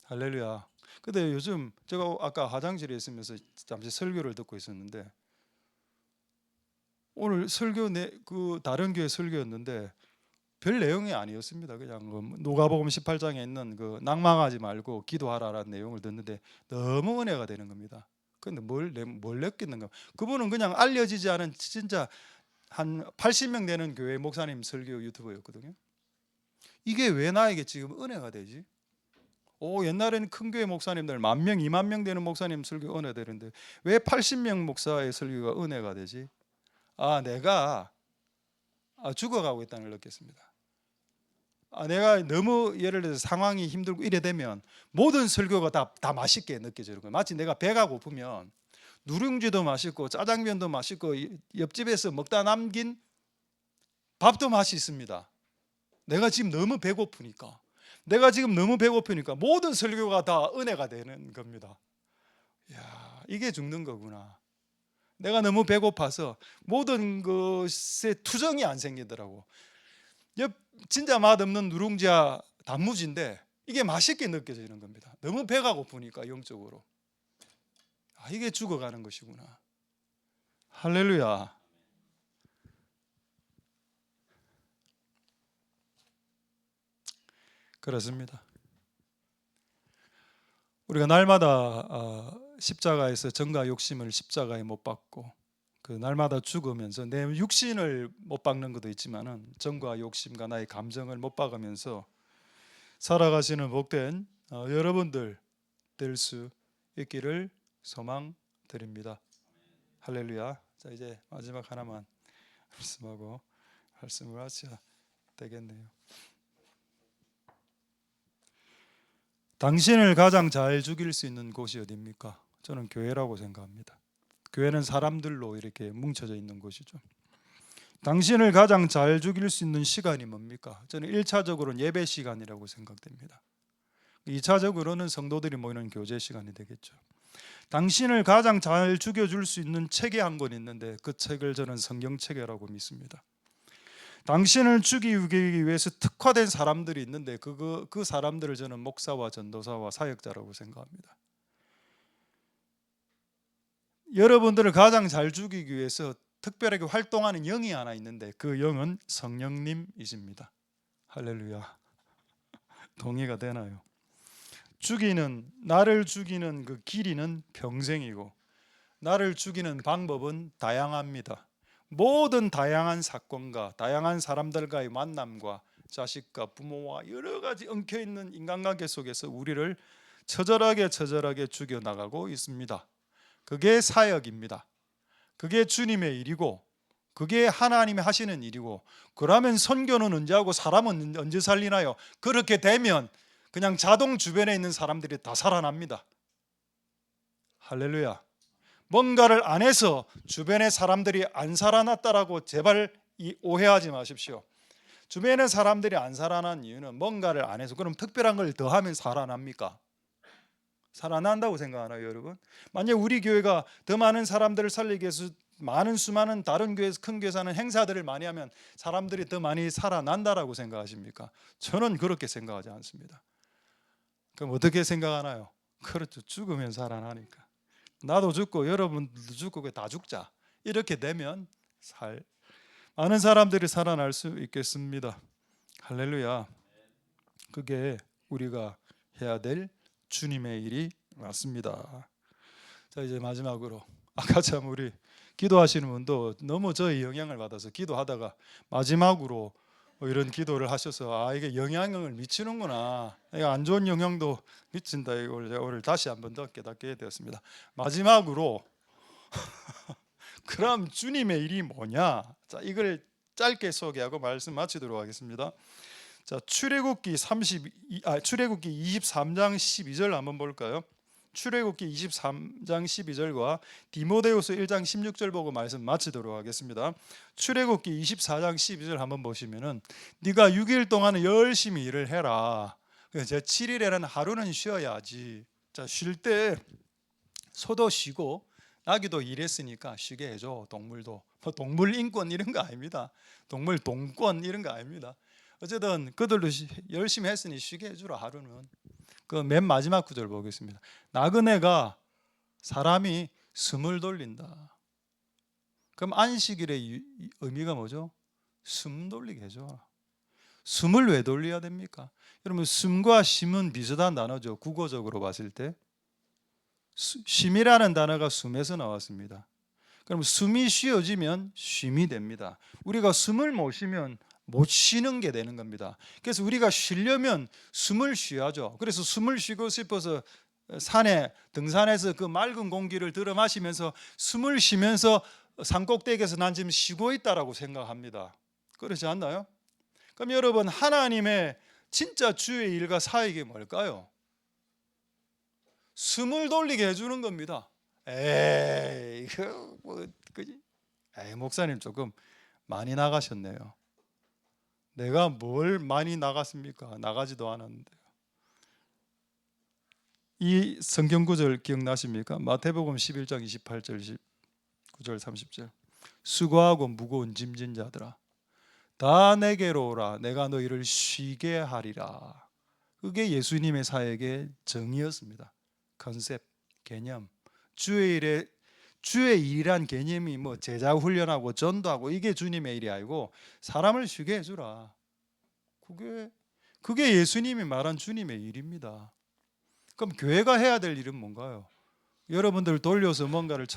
할렐루야. 근데 요즘 제가 아까 화장실에 있으면서 잠시 설교를 듣고 있었는데, 오늘 설교 그 다른 교회 설교였는데 별 내용이 아니었습니다. 그냥 누가복음 18장에 있는 그 낭망하지 말고 기도하라라는 내용을 듣는데 너무 은혜가 되는 겁니다. 근데 뭘 느끼는가? 그분은 그냥 알려지지 않은 진짜 한 80명 되는 교회 목사님 설교 유튜버였거든요. 이게 왜 나에게 지금 은혜가 되지? 옛날에는 큰 교회 목사님들 10,000명, 20,000명 되는 목사님 설교 은혜 되는데 왜 80명 목사의 설교가 은혜가 되지? 내가 죽어가고 있다는 걸 느꼈습니다. 내가 너무 예를 들어서 상황이 힘들고 이래 되면 모든 설교가 다 맛있게 느껴지는 거예요. 마치 내가 배가 고프면 누룽지도 맛있고 짜장면도 맛있고 옆집에서 먹다 남긴 밥도 맛이 있습니다. 내가 지금 너무 배고프니까 모든 설교가 다 은혜가 되는 겁니다. 이게 죽는 거구나. 내가 너무 배고파서 모든 것에 투정이 안 생기더라고. 진짜 맛없는 누룽지야 단무지인데 이게 맛있게 느껴지는 겁니다. 너무 배가 고프니까 영적으로. 이게 죽어가는 것이구나. 할렐루야. 그렇습니다. 우리가 날마다 십자가에서 정과 욕심을 십자가에 못 박고 그 날마다 죽으면서 내 육신을 못 박는 것도 있지만은 정과 욕심과 나의 감정을 못 박으면서 살아가시는 복된 여러분들 될 수 있기를 소망드립니다. 할렐루야. 자, 이제 마지막 하나만 말씀하고 말씀을 하셔야 되겠네요. 당신을 가장 잘 죽일 수 있는 곳이 어디입니까? 저는 교회라고 생각합니다. 교회는 사람들로 이렇게 뭉쳐져 있는 곳이죠. 당신을 가장 잘 죽일 수 있는 시간이 뭡니까? 저는 1차적으로는 예배 시간이라고 생각됩니다. 2차적으로는 성도들이 모이는 교제 시간이 되겠죠. 당신을 가장 잘 죽여줄 수 있는 책이 한 권 있는데 그 책을 저는 성경책이라고 믿습니다. 당신을 죽이기 위해서 특화된 사람들이 있는데 그 사람들을 저는 목사와 전도사와 사역자라고 생각합니다. 여러분들을 가장 잘 죽이기 위해서 특별하게 활동하는 영이 하나 있는데 그 영은 성령님이십니다. 할렐루야. 동의가 되나요? 나를 죽이는 그 길이는 평생이고 나를 죽이는 방법은 다양합니다. 모든 다양한 사건과 다양한 사람들과의 만남과 자식과 부모와 여러 가지 엉켜있는 인간관계 속에서 우리를 처절하게 죽여나가고 있습니다. 그게 사역입니다. 그게 주님의 일이고 그게 하나님이 하시는 일이고, 그러면 선교는 언제 하고 사람은 언제 살리나요? 그렇게 되면 그냥 자동 주변에 있는 사람들이 다 살아납니다. 할렐루야. 뭔가를 안 해서 주변의 사람들이 안 살아났다라고 제발 오해하지 마십시오. 주변의 사람들이 안 살아난 이유는 뭔가를 안 해서. 그럼 특별한 걸 더 하면 살아납니까? 살아난다고 생각하나요, 여러분? 만약 우리 교회가 더 많은 사람들을 살리기 위해서 수많은 다른 교회에서, 큰 교회에서 하는 행사들을 많이 하면 사람들이 더 많이 살아난다라고 생각하십니까? 저는 그렇게 생각하지 않습니다. 그럼 어떻게 생각하나요? 그렇죠. 죽으면 살아나니까. 나도 죽고 여러분들도 죽고 다 죽자. 이렇게 되면 많은 사람들이 살아날 수 있겠습니다. 할렐루야. 그게 우리가 해야 될 주님의 일이 맞습니다. 자, 이제 마지막으로, 아까 참 우리 기도하시는 분도 너무 저의 영향을 받아서 기도하다가 마지막으로 이런 기도를 하셔서 이게 영향을 미치는구나, 이게 안 좋은 영향도 미친다, 이걸 제가 오늘 다시 한번 더 깨닫게 되었습니다. 마지막으로 그럼 주님의 일이 뭐냐? 자, 이걸 짧게 소개하고 말씀 마치도록 하겠습니다. 자, 출애굽기 23장 12절 한번 볼까요? 출애굽기 23장 12절과 디모데후서 1장 16절 보고 말씀 마치도록 하겠습니다. 출애굽기 24장 12절 한번 보시면은, 네가 6일 동안 열심히 일을 해라. 제 7일에는 하루는 쉬어야지. 자, 쉴 때 소도 쉬고 나귀도 일했으니까 쉬게 해줘. 동물도 동물 인권 이런 거 아닙니다. 동물 동권 이런 거 아닙니다. 어쨌든 그들도 열심히 했으니 쉬게 해주라, 하루는. 그 맨 마지막 구절 보겠습니다. 나그네가 사람이 숨을 돌린다. 그럼 안식일의 의미가 뭐죠? 숨 돌리게 해줘. 숨을 왜 돌려야 됩니까? 여러분, 숨과 쉼은 비슷한 단어죠. 국어적으로 봤을 때 쉼이라는 단어가 숨에서 나왔습니다. 그럼 숨이 쉬어지면 쉼이 됩니다. 우리가 숨을 못 쉬면 못 쉬는 게 되는 겁니다. 그래서 우리가 쉬려면 숨을 쉬어야죠. 그래서 숨을 쉬고 싶어서 산에 등산해서 그 맑은 공기를 들어 마시면서 숨을 쉬면서 산꼭대기에서 난 지금 쉬고 있다라고 생각합니다. 그렇지 않나요? 그럼 여러분, 하나님의 진짜 주의 일과 사역이 뭘까요? 숨을 돌리게 해주는 겁니다. 이거 뭐 그지? 목사님 조금 많이 나가셨네요. 내가 뭘 많이 나갔습니까? 나가지도 않았는데요. 이 성경 구절 기억나십니까? 마태복음 11장 28절 29절 30절. 수고하고 무거운 짐진 자들아, 다 내게로 오라. 내가 너희를 쉬게 하리라. 그게 예수님의 사역의 정의였습니다. 컨셉, 개념. 주의 일이란 개념이 뭐 제자 훈련하고 전도하고 이게 주님의 일이 아니고 사람을 쉬게 해주라. 그게 예수님이 말한 주님의 일입니다. 그럼 교회가 해야 될 일은 뭔가요? 여러분들 돌려서 뭔가를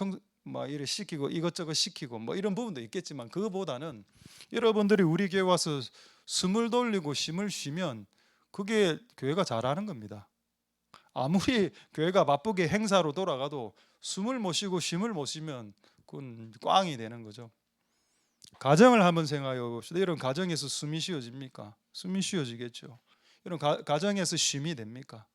이래 시키고 이것저것 시키고 뭐 이런 부분도 있겠지만, 그거보다는 여러분들이 우리 교회 와서 숨을 돌리고 쉼을 쉬면 그게 교회가 잘하는 겁니다. 아무리 교회가 바쁘게 행사로 돌아가도 숨을 못 쉬고 쉼을 못 쉬면 그건 꽝이 되는 거죠. 가정을 한번 생각해 봅시다. 이런 가정에서 숨이 쉬어집니까? 숨이 쉬어지겠죠. 이런 가정에서 쉼이 됩니까?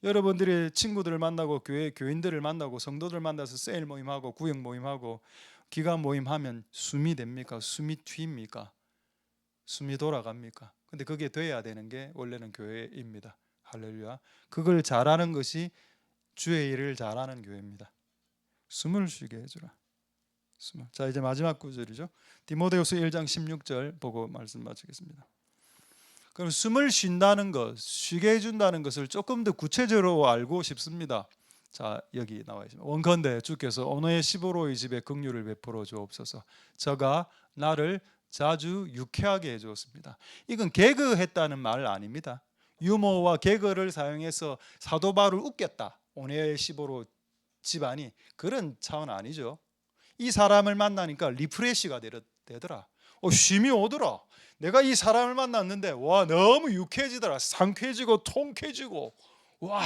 여러분들이 친구들을 만나고 교인들을 만나고 성도들 만나서 세일 모임하고 구역 모임하고 기간 모임하면 숨이 됩니까? 숨이 튑니까? 숨이 돌아갑니까? 근데 그게 돼야 되는 게 원래는 교회입니다. 할렐루야. 그걸 잘하는 것이 주의 일을 잘하는 교회입니다. 숨을 쉬게 해주라. 자, 이제 마지막 구절이죠. 디모데후서 1장 16절 보고 말씀 마치겠습니다. 그럼 숨을 쉰다는 것, 쉬게 해준다는 것을 조금 더 구체적으로 알고 싶습니다. 자, 여기 나와 있습니다. 원컨대 주께서 오너의 시보로의 집에 긍휼을 베풀어 주옵소서. 저가 나를 자주 유쾌하게 해주었습니다. 이건 개그했다는 말 아닙니다. 유머와 개그를 사용해서 사도 바울을 웃겼다, 오네의 시보로 집안이, 그런 차원 아니죠. 이 사람을 만나니까 리프레시가 되더라. 쉼이 오더라. 내가 이 사람을 만났는데 와, 너무 유쾌해지더라. 상쾌해지고 통쾌해지고, 와,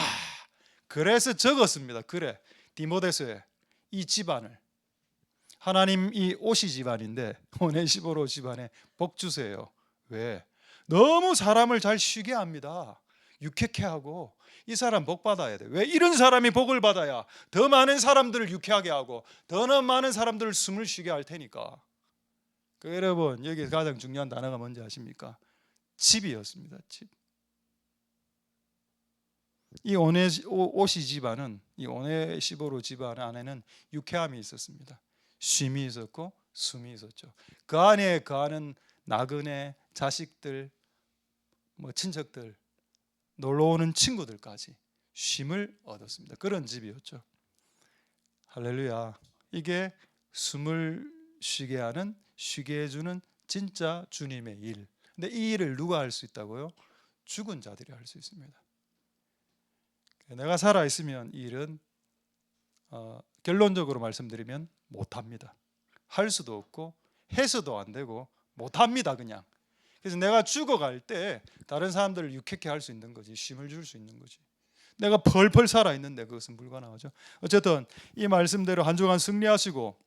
그래서 적었습니다. 그래, 디모데서에 이 집안을, 하나님 이 오시 집안인데 오네시보로 집안에 복 주세요. 왜? 너무 사람을 잘 쉬게 합니다. 유쾌케 하고, 이 사람 복 받아야 돼. 왜? 이런 사람이 복을 받아야 더 많은 사람들을 유쾌하게 하고 더 많은 사람들을 숨을 쉬게 할 테니까. 여러분, 여기 가장 중요한 단어가 뭔지 아십니까? 집이었습니다. 집. 이 오시 집안은, 이 오네시보로 집안 안에는 유쾌함이 있었습니다. 쉼이 있었고 숨이 있었죠. 그 안에 거하는 나그네, 자식들, 친척들, 놀러 오는 친구들까지 쉼을 얻었습니다. 그런 집이었죠. 할렐루야. 이게 숨을 쉬게 하는, 쉬게 해주는 진짜 주님의 일. 근데 이 일을 누가 할 수 있다고요? 죽은 자들이 할 수 있습니다. 내가 살아있으면 이 일은 결론적으로 말씀드리면 못합니다. 할 수도 없고 해서도 안 되고 못합니다. 그냥. 그래서 내가 죽어갈 때 다른 사람들을 유쾌케 할 수 있는 거지, 쉼을 줄 수 있는 거지. 내가 펄펄 살아있는데 그것은 불가능하죠. 어쨌든 이 말씀대로 한 주간 승리하시고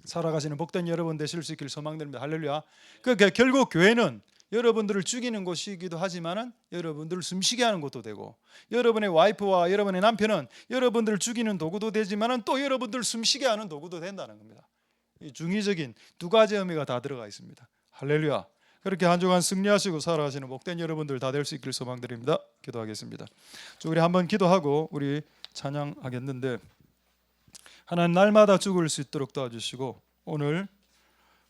살아가시는 복된 여러분 되실 수 있기를 소망드립니다. 할렐루야. 그러니까 결국 교회는 여러분들을 죽이는 곳이기도 하지만은 여러분들을 숨쉬게 하는 곳도 되고, 여러분의 와이프와 여러분의 남편은 여러분들을 죽이는 도구도 되지만은 또 여러분들을 숨쉬게 하는 도구도 된다는 겁니다. 이 중의적인 두 가지 의미가 다 들어가 있습니다. 할렐루야. 그렇게 한 주간 승리하시고 살아가시는 복된 여러분들 다 될 수 있기를 소망드립니다. 기도하겠습니다. 우리 한번 기도하고 우리 찬양하겠는데, 하나님 날마다 죽을 수 있도록 도와주시고 오늘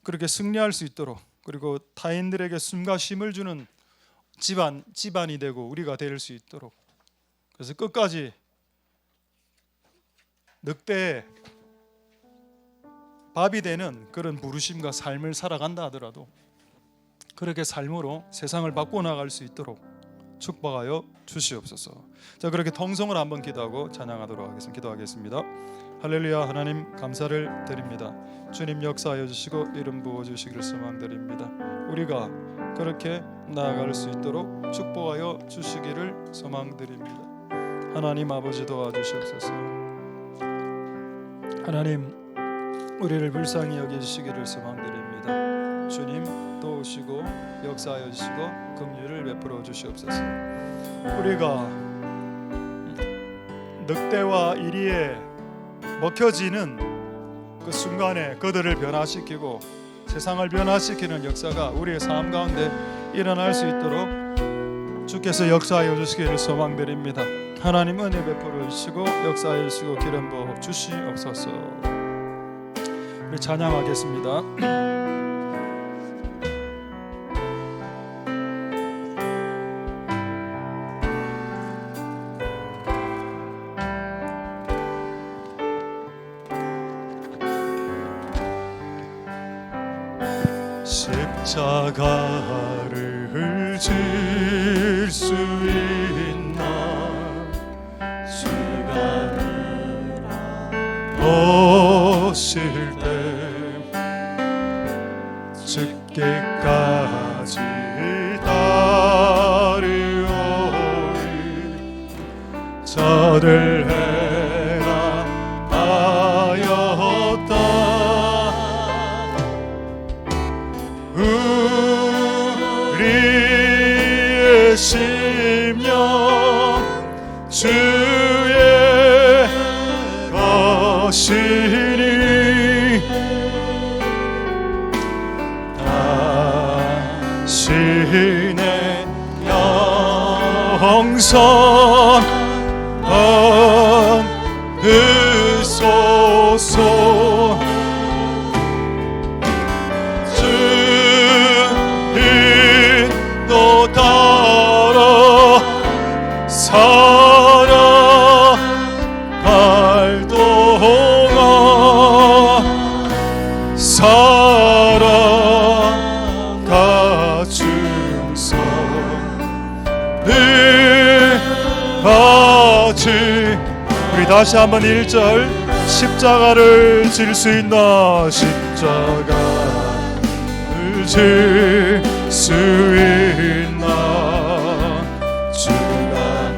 그렇게 승리할 수 있도록, 그리고 타인들에게 숨과 쉼을 주는 집안이 되고 우리가 될 수 있도록, 그래서 끝까지 늑대의 밥이 되는 그런 부르심과 삶을 살아간다 하더라도 그렇게 삶으로 세상을 바꿔나갈 수 있도록 축복하여 주시옵소서. 자, 그렇게 통성을 한번 기도하고 찬양하도록 하겠습니다. 기도하겠습니다. 할렐루야. 하나님 감사를 드립니다. 주님 역사하여 주시고 이름 부어 주시기를 소망드립니다. 우리가 그렇게 나아갈 수 있도록 축복하여 주시기를 소망드립니다. 하나님 아버지 도와주시옵소서. 하나님 우리를 불쌍히 여겨주시기를 소망드립니다. 주님 도우시고 역사하여 주시고 긍휼을 베풀어 주시옵소서. 우리가 늑대와 이리에 먹혀지는 그 순간에 그들을 변화시키고 세상을 변화시키는 역사가 우리의 삶 가운데 일어날 수 있도록 주께서 역사하여 주시기를 소망드립니다. 하나님 은혜 베풀어 주시고 역사하여 주시고 기름 부어 주시옵소서. 우리 찬양하겠습니다. 십자가를 질 수 있나 시간을 오실 때 죽기까지 따르오리 저를 우리의 심령 주의 것이니 당신의 영성 얻으소서. 또 따라 살아갈 동안 살아가 주소. 늘 같이 우리 다시 한번 1절 십자가를 질 수 있나 십자가를 질 수 있나 주가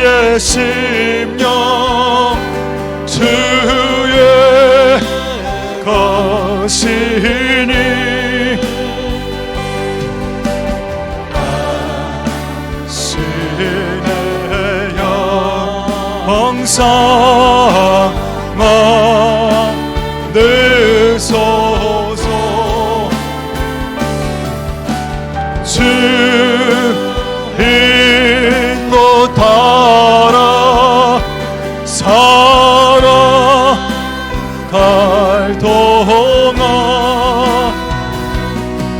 우리의 심령 주의 것이니 신의 영상 만드소서. 주 인도 따라 살아갈 동안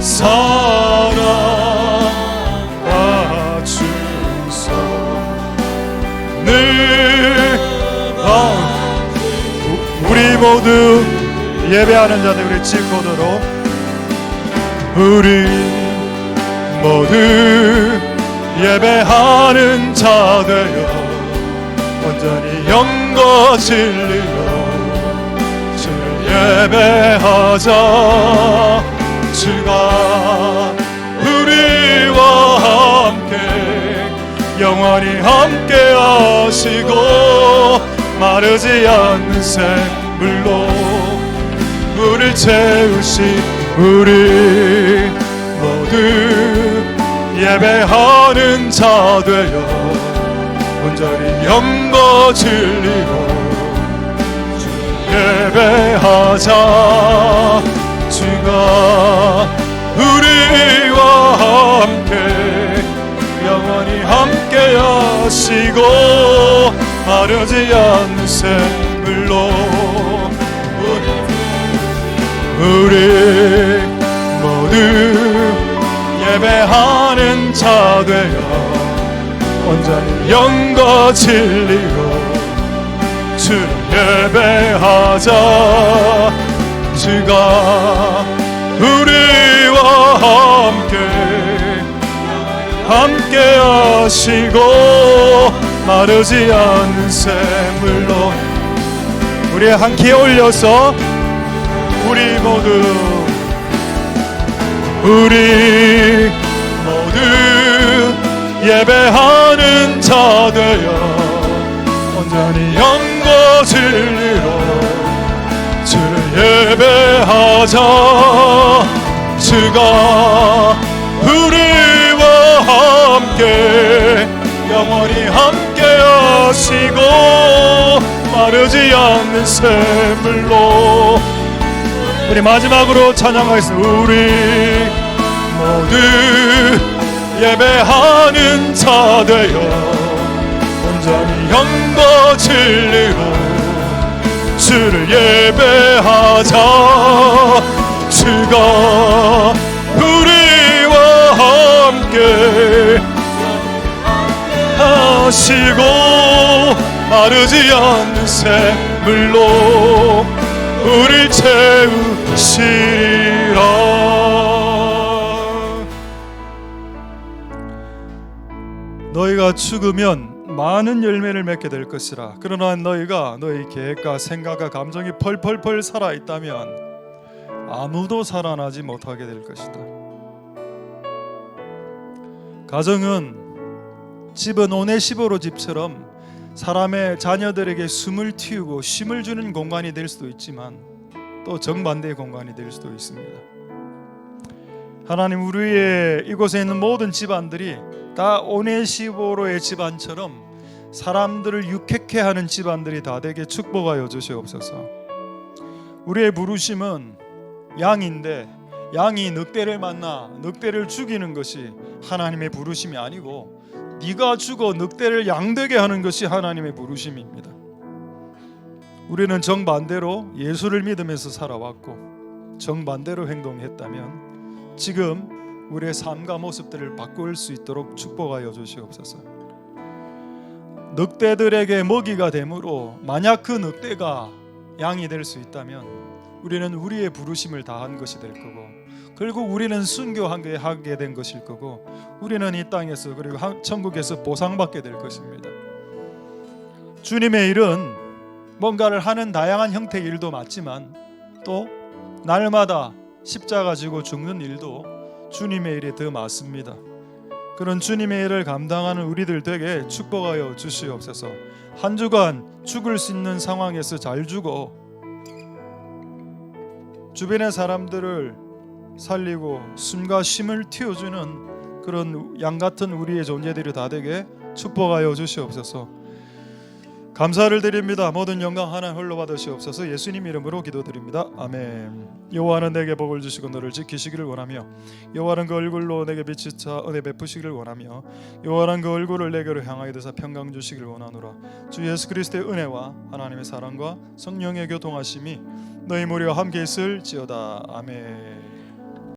살아가 주소. 늘 우리 모두 예배하는 자들 우리 찍고도록 우리 모두 예배하는 자 되어 온전히 영과 진리로 주를 예배하자. 주가 우리와 함께 영원히 함께 하시고 마르지 않는 샘물로 물을 채우시. 우리 모두 예배하는 자 되어 온전히 영과 진리로 예배하자. 주가 우리와 함께 영원히 함께 하시고 마르지 않는 샘물로 우리 모두 예배하는 자 되어 온전히 영과 진리로 주를 예배하자. 주가 우리와 함께 하시고 마르지 않는 샘물로 우리 함께 올려서 우리 모두 예배하는 자 되어 온전히 영과 진리로 주를 예배하자. 주가 우리와 함께 영원히 함께 하시고 마르지 않는 샘물로 우리 마지막으로 찬양하겠습니다. 우리 모두 예배하는 자 되어 온전히 영과 진리로 주를 예배하자. 주가 우리와 함께 하시고 마르지 않는 샘물로 우릴 채우시리라. 너희가 죽으면 많은 열매를 맺게 될 것이라. 그러나 너희가 너희 계획과 생각과 감정이 펄펄펄 살아있다면 아무도 살아나지 못하게 될 것이다. 가정은 집은 오네시보로 집처럼 사람의 자녀들에게 숨을 틔우고 쉼을 주는 공간이 될 수도 있지만 또 정반대의 공간이 될 수도 있습니다. 하나님, 우리의 이곳에 있는 모든 집안들이 다 오네시보로의 집안처럼 사람들을 유쾌케 하는 집안들이 다 되게 축복하여 주시옵소서. 우리의 부르심은 양인데 양이 늑대를 만나 늑대를 죽이는 것이 하나님의 부르심이 아니고 네가 죽어 늑대를 양되게 하는 것이 하나님의 부르심입니다. 우리는 정반대로 예수를 믿으면서 살아왔고 정반대로 행동했다면 지금 우리의 삶과 모습들을 바꿀 수 있도록 축복하여 주시옵소서. 늑대들에게 먹이가 되므로 만약 그 늑대가 양이 될 수 있다면 우리는 우리의 부르심을 다한 것이 될 거고 결국 우리는 순교하게 된 것일 거고 우리는 이 땅에서 그리고 천국에서 보상받게 될 것입니다. 주님의 일은 뭔가를 하는 다양한 형태의 일도 맞지만 또 날마다 십자가 지고 죽는 일도 주님의 일이 더 맞습니다. 그런 주님의 일을 감당하는 우리들 되게 축복하여 주시옵소서. 한 주간 죽을 수 있는 상황에서 잘 죽어 주변의 사람들을 살리고 숨과 쉼을 틔워주는 그런 양 같은 우리의 존재들이 다 되게 축복하여 주시옵소서. 감사를 드립니다. 모든 영광 하나님 홀로 받으시옵소서. 예수님 이름으로 기도드립니다. 아멘. 여호와는 내게 복을 주시고 너를 지키시기를 원하며 여호와는 그 얼굴로 내게 비치사 은혜 베푸시기를 원하며 여호와는 그 얼굴을 내게로 향하여 드사 평강 주시기를 원하노라. 주 예수 그리스도의 은혜와 하나님의 사랑과 성령의 교통하심이 너희 무리와 함께 있을지어다. 아멘.